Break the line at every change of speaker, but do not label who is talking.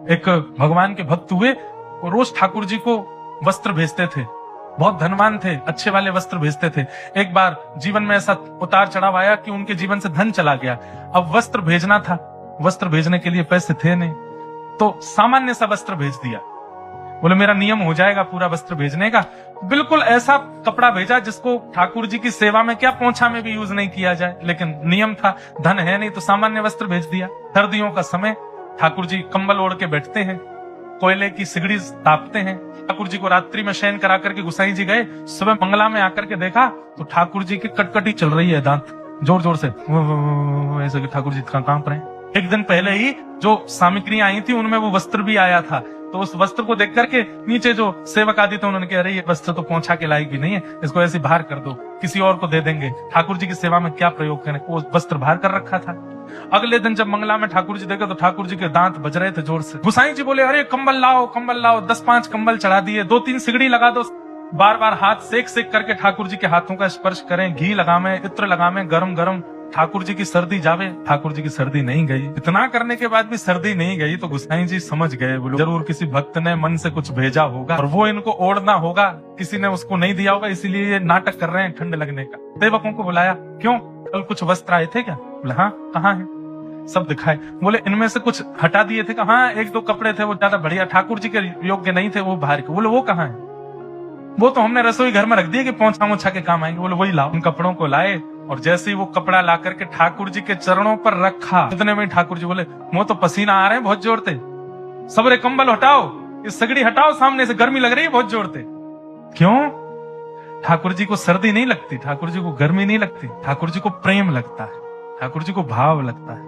एक भगवान के भक्त हुए, वो रोज ठाकुर जी को वस्त्र भेजते थे, बहुत धनवान थे, अच्छे वाले वस्त्र भेजते थे। एक बार जीवन में ऐसा उतार चढ़ाव आया कि उनके जीवन से धन चला गया। अब वस्त्र भेजना था, वस्त्र भेजने के लिए पैसे थे नहीं, तो सामान्य सा वस्त्र भेज दिया। बोले मेरा नियम हो जाएगा पूरा वस्त्र भेजने का। बिल्कुल ऐसा कपड़ा भेजा जिसको ठाकुर जी की सेवा में क्या पोंछा में भी यूज नहीं किया जाए, लेकिन नियम था, धन है नहीं तो सामान्य वस्त्र भेज दिया। सर्दियों का समय, ठाकुर जी कंबल ओढ़ के बैठते हैं, कोयले की सिगड़ी तापते हैं। ठाकुर जी को रात्रि में शयन करा करके गुसाई जी गए, सुबह मंगला में आकर के देखा तो ठाकुर जी की कटकटी चल रही है, दांत जोर जोर से ऐसे ठाकुर जी कांप रहे हैं। एक दिन पहले ही जो सामग्री आई थी उनमें वो वस्त्र भी आया था, तो उस वस्त्र को देख करके नीचे जो सेवक आदि थे उन्होंने कहा अरे ये वस्त्र तो पोंछा के लायक भी नहीं है, इसको ऐसे बाहर कर दो, किसी और को दे देंगे, ठाकुर जी की सेवा में क्या प्रयोग करें। वो वस्त्र बाहर कर रखा था। अगले दिन जब मंगला में ठाकुर जी देखे तो ठाकुर जी के दांत बज रहे थे जोर से। गुसाई जी बोले अरे कंबल लाओ कंबल लाओ, 10-5 कंबल चढ़ा दिए, 2-3 सिगड़ी लगा दो, बार बार हाथ सेक सेक करके ठाकुर जी के हाथों का स्पर्श करें, घी लगावे, इत्र लगावे, गरम गरम, ठाकुर जी की सर्दी जावे। ठाकुर जी की सर्दी नहीं गई। इतना करने के बाद भी सर्दी नहीं गई तो गुसाई जी समझ गए, बोलो जरूर किसी भक्त ने मन से कुछ भेजा होगा और वो इनको ओढ़ना होगा, किसी ने उसको नहीं दिया होगा, इसीलिए ये नाटक कर रहे हैं ठंड लगने का। सेवकों को बुलाया, क्यों कल कुछ वस्त्र आए थे क्या? बोले हाँ, कहाँ है? सब दिखाए। बोले इनमें से कुछ हटा दिए थे? हाँ, 1-2 कपड़े थे वो ज्यादा बढ़िया ठाकुर जी के योग्य नहीं थे, वो बाहर के। बोले वो कहाँ है? वो तो हमने रसोई घर में रख दिए कि पोंछा मोछा के काम आएंगे। बोले वही लाओ। उन कपड़ों को लाए और जैसे ही वो कपड़ा ला करके ठाकुर जी के चरणों पर रखा, इतने में ठाकुर जी बोले मुंह तो पसीना आ रहे हैं बहुत जोर से, सबरे कंबल हटाओ, ये सगड़ी हटाओ, सामने से गर्मी लग रही है बहुत जोर से। क्यों? ठाकुर जी को सर्दी नहीं लगती, ठाकुर जी को गर्मी नहीं लगती, ठाकुर जी को प्रेम लगता है, ठाकुर जी को भाव लगता है।